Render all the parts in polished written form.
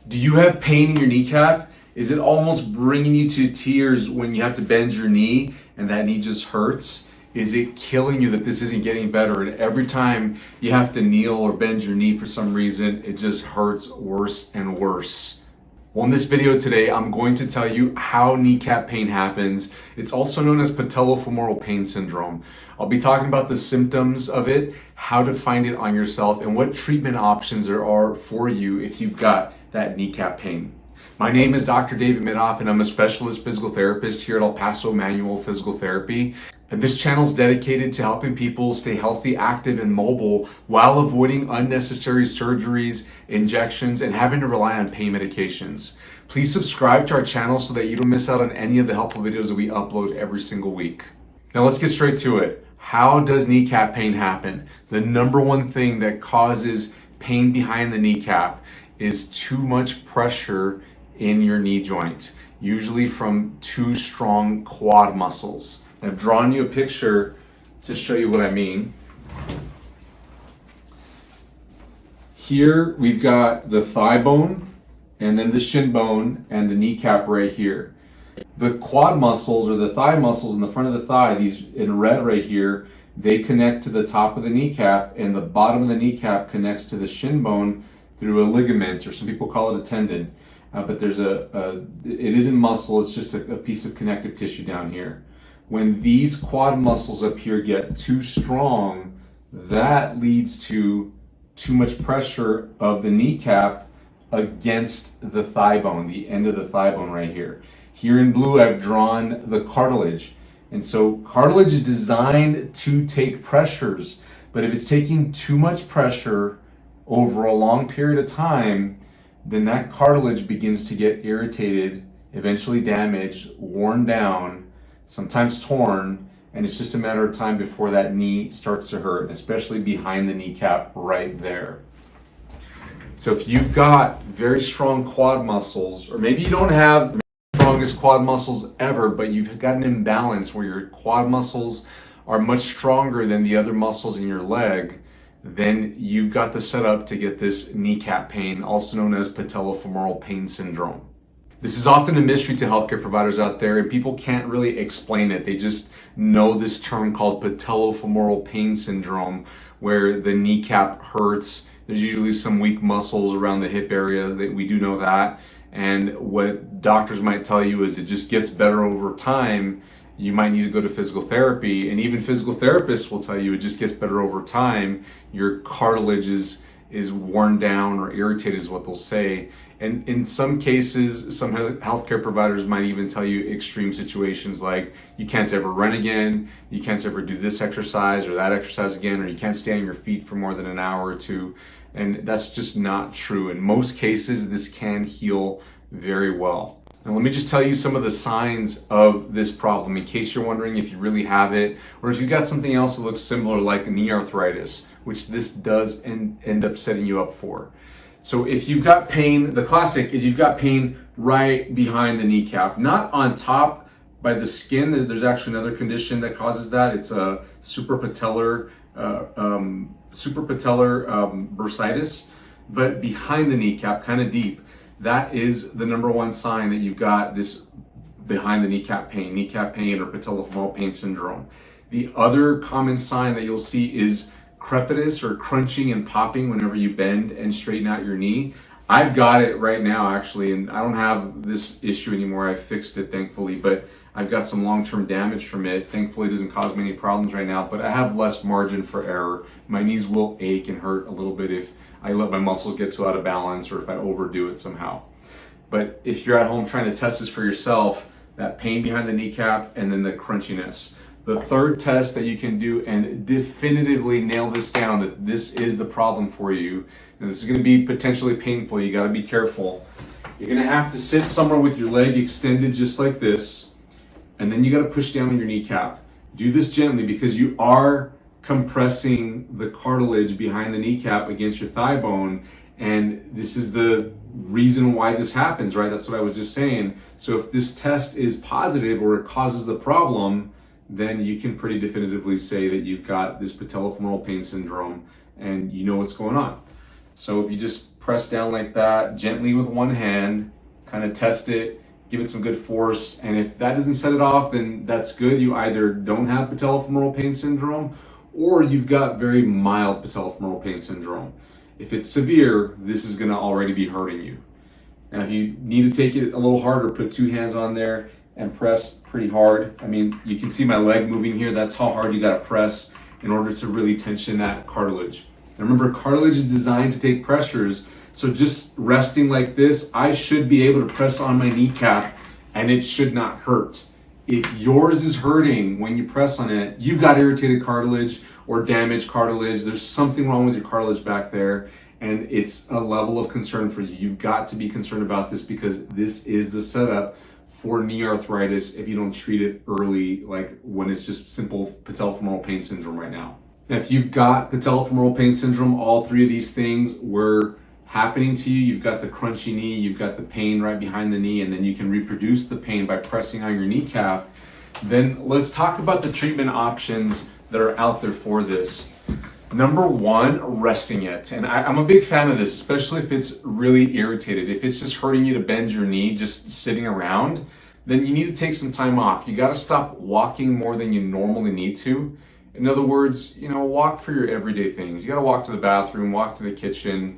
Do you have pain in your kneecap? Is it almost bringing you to tears when you have to bend your knee and that knee just hurts? Is it killing you that this isn't getting better? And every time you have to kneel or bend your knee for some reason, it just hurts worse and worse. Well, in this video today, I'm going to tell you how kneecap pain happens. It's also known as patellofemoral pain syndrome. I'll be talking about the symptoms of it, how to find it on yourself, and what treatment options there are for you if you've got that kneecap pain. My name is Dr. David Midoff, and I'm a specialist physical therapist here at Paso Manual Physical Therapy. And this channel is dedicated to helping people stay healthy, active, and mobile while avoiding unnecessary surgeries, injections, and having to rely on pain medications. Please subscribe to our channel so that you don't miss out on any of the helpful videos that we upload every single week. Now let's get straight to it. How does kneecap pain happen? The number one thing that causes pain behind the kneecap is too much pressure in your knee joint, usually from too strong quad muscles. I've drawn you a picture to show you what I mean. Here we've got the thigh bone and then the shin bone and the kneecap right here. The quad muscles or the thigh muscles in the front of the thigh, these in red right here, they connect to the top of the kneecap, and the bottom of the kneecap connects to the shin bone through a ligament, or some people call it a tendon. But there's it isn't muscle, it's just a piece of connective tissue down here. When these quad muscles up here get too strong, that leads to too much pressure of the kneecap against the thigh bone, the end of the thigh bone right here. Here in blue, I've drawn the cartilage. And so cartilage is designed to take pressures, but if it's taking too much pressure over a long period of time, then that cartilage begins to get irritated, eventually damaged, worn down, sometimes torn, and it's just a matter of time before that knee starts to hurt, especially behind the kneecap right there. So if you've got very strong quad muscles, or maybe you don't have the strongest quad muscles ever, but you've got an imbalance where your quad muscles are much stronger than the other muscles in your leg, then you've got the setup to get this kneecap pain, also known as patellofemoral pain syndrome. This is often a mystery to healthcare providers out there, and people can't really explain it. They just know this term called patellofemoral pain syndrome, where the kneecap hurts. There's usually some weak muscles around the hip area, that we do know that. And what doctors might tell you is it just gets better over time. You might need to go to physical therapy, and even physical therapists will tell you it just gets better over time. Your cartilage is worn down or irritated is what they'll say. And in some cases, some healthcare providers might even tell you extreme situations like you can't ever run again, you can't ever do this exercise or that exercise again, or you can't stay on your feet for more than an hour or two. And that's just not true. In most cases, this can heal very well. And let me just tell you some of the signs of this problem in case you're wondering if you really have it, or if you've got something else that looks similar like knee arthritis, which this does end up setting you up for. So if you've got pain, the classic is you've got pain right behind the kneecap, not on top by the skin. There's actually another condition that causes that. It's a suprapatellar bursitis, but behind the kneecap, kind of deep. That is the number one sign that you've got this behind the kneecap pain or patellofemoral pain syndrome. The other common sign that you'll see is crepitus or crunching and popping whenever you bend and straighten out your knee. I've got it right now actually, and I don't have this issue anymore. I fixed it thankfully, but I've got some long-term damage from it. Thankfully it doesn't cause me any problems right now, but I have less margin for error. My knees will ache and hurt a little bit if I let my muscles get too out of balance or if I overdo it somehow. But if you're at home trying to test this for yourself, that pain behind the kneecap and then the crunchiness. The third test that you can do and definitively nail this down that this is the problem for you, and this is going to be potentially painful, you got to be careful. You're going to have to sit somewhere with your leg extended just like this, and then you got to push down on your kneecap. Do this gently because you are compressing the cartilage behind the kneecap against your thigh bone, and this is the reason why this happens, right? That's what I was just saying. So if this test is positive or it causes the problem, then you can pretty definitively say that you've got this patellofemoral pain syndrome and you know what's going on. So if you just press down like that, gently with one hand, kind of test it, give it some good force. And if that doesn't set it off, then that's good. You either don't have patellofemoral pain syndrome or you've got very mild patellofemoral pain syndrome. If it's severe, this is gonna already be hurting you. Now, if you need to take it a little harder, put two hands on there and press pretty hard. I mean, you can see my leg moving here. That's how hard you gotta press in order to really tension that cartilage. And remember, cartilage is designed to take pressures. So just resting like this, I should be able to press on my kneecap and it should not hurt. If yours is hurting when you press on it, you've got irritated cartilage or damaged cartilage. There's something wrong with your cartilage back there, and it's a level of concern for you. You've got to be concerned about this because this is the setup for knee arthritis if you don't treat it early, like when it's just simple patellofemoral pain syndrome right now. Now, if you've got patellofemoral pain syndrome, all three of these things were happening to you. You've got the crunchy knee, you've got the pain right behind the knee, and then you can reproduce the pain by pressing on your kneecap. Then let's talk about the treatment options that are out there for this. Number one, resting it. And I'm a big fan of this, especially if it's really irritated. If it's just hurting you to bend your knee, just sitting around, then you need to take some time off. You got to stop walking more than you normally need to. In other words, walk for your everyday things. You got to walk to the bathroom, walk to the kitchen,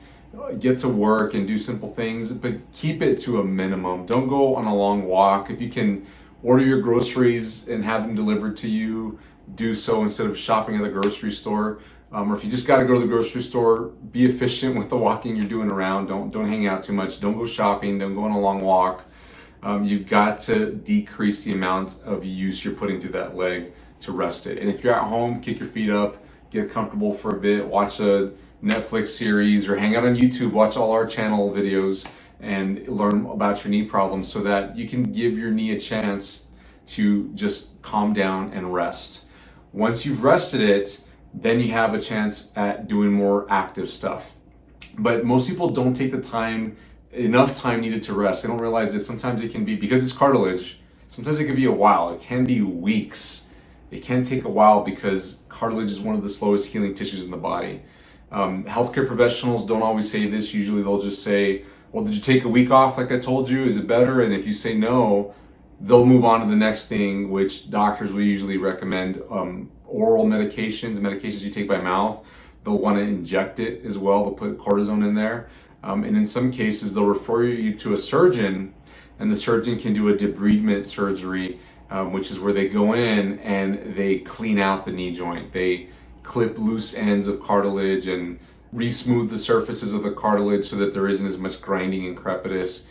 get to work and do simple things, but keep it to a minimum. Don't go on a long walk. If you can order your groceries and have them delivered to you, do so instead of shopping at the grocery store. Or if you just got to go to the grocery store, be efficient with the walking you're doing around. Don't hang out too much. Don't go shopping. Don't go on a long walk. You've got to decrease the amount of use you're putting through that leg to rest it. And if you're at home, kick your feet up, get comfortable for a bit, watch a Netflix series or hang out on YouTube, watch all our channel videos and learn about your knee problems so that you can give your knee a chance to just calm down and rest. Once you've rested it, then you have a chance at doing more active stuff. But most people don't take the time, enough time needed to rest. They don't realize that sometimes it can be, because it's cartilage, sometimes it can be a while. It can be weeks. It can take a while because cartilage is one of the slowest healing tissues in the body. Healthcare professionals don't always say this. Usually they'll just say, well, did you take a week off like I told you? Is it better? And if you say no, they'll move on to the next thing, which doctors will usually recommend oral medications you take by mouth. They'll want to inject it as well. They'll put cortisone in there. And in some cases, they'll refer you to a surgeon, and the surgeon can do a debridement surgery, which is where they go in and they clean out the knee joint. They clip loose ends of cartilage and re-smooth the surfaces of the cartilage so that there isn't as much grinding and crepitus.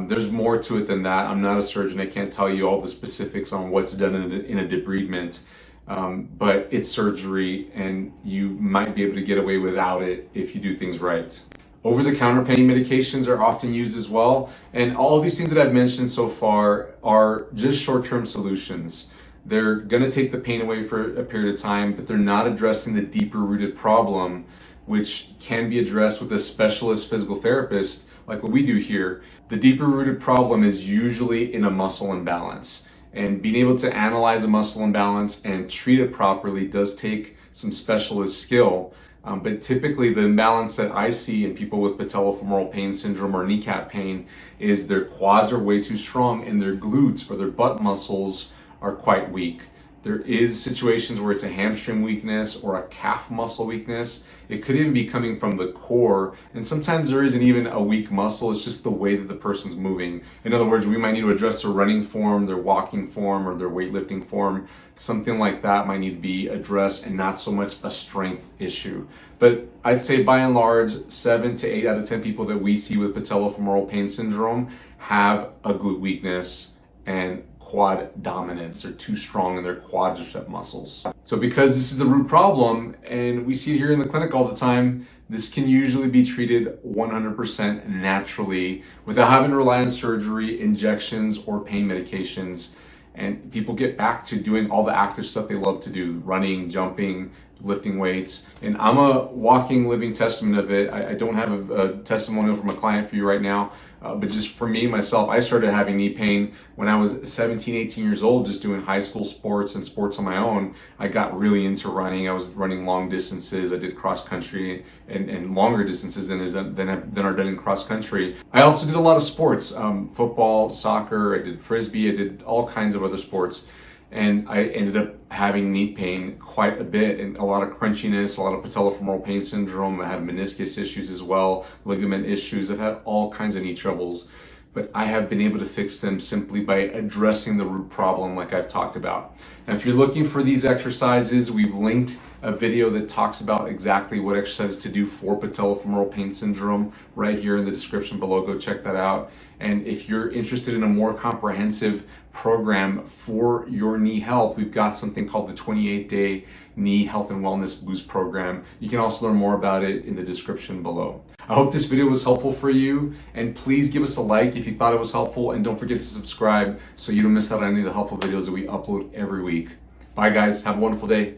There's more to it than that. I'm not a surgeon. I can't tell you all the specifics on what's done in a debridement, but it's surgery and you might be able to get away without it if you do things right. Over-the-counter pain medications are often used as well. And all of these things that I've mentioned so far are just short-term solutions. They're going to take the pain away for a period of time, but they're not addressing the deeper rooted problem, which can be addressed with a specialist physical therapist like what we do here. The deeper rooted problem is usually in a muscle imbalance. And being able to analyze a muscle imbalance and treat it properly does take some specialist skill. But typically the imbalance that I see in people with patellofemoral pain syndrome or kneecap pain is their quads are way too strong and their glutes or their butt muscles are quite weak. There is situations where it's a hamstring weakness or a calf muscle weakness. It could even be coming from the core, and sometimes there isn't even a weak muscle, it's just the way that the person's moving. In other words, we might need to address their running form, their walking form, or their weightlifting form. Something like that might need to be addressed and not so much a strength issue. But I'd say by and large, 7 to 8 out of 10 people that we see with patellofemoral pain syndrome have a glute weakness and quad dominance. They're too strong in their quadricep muscles. So because this is the root problem, and we see it here in the clinic all the time, this can usually be treated 100% naturally without having to rely on surgery, injections, or pain medications. And people get back to doing all the active stuff they love to do, running, jumping, lifting weights, and I'm a walking, living testament of it. I don't have a testimonial from a client for you right now, but just for me, myself, I started having knee pain when I was 17, 18 years old, just doing high school sports and sports on my own. I got really into running. I was running long distances. I did cross country and longer distances than are done in cross country. I also did a lot of sports, football, soccer, I did frisbee, I did all kinds of other sports. And I ended up having knee pain quite a bit, and a lot of crunchiness, a lot of patellofemoral pain syndrome. I have meniscus issues as well, ligament issues. I've had all kinds of knee troubles, but I have been able to fix them simply by addressing the root problem like I've talked about. And if you're looking for these exercises, we've linked a video that talks about exactly what exercises to do for patellofemoral pain syndrome right here in the description below. Go check that out. And if you're interested in a more comprehensive program for your knee health, we've got something called the 28-day knee health and wellness boost program. You can also learn more about it in the description below. I hope this video was helpful for you, and please give us a like if you thought it was helpful, and don't forget to subscribe so you don't miss out on any of the helpful videos that we upload every week. Bye guys, have a wonderful day.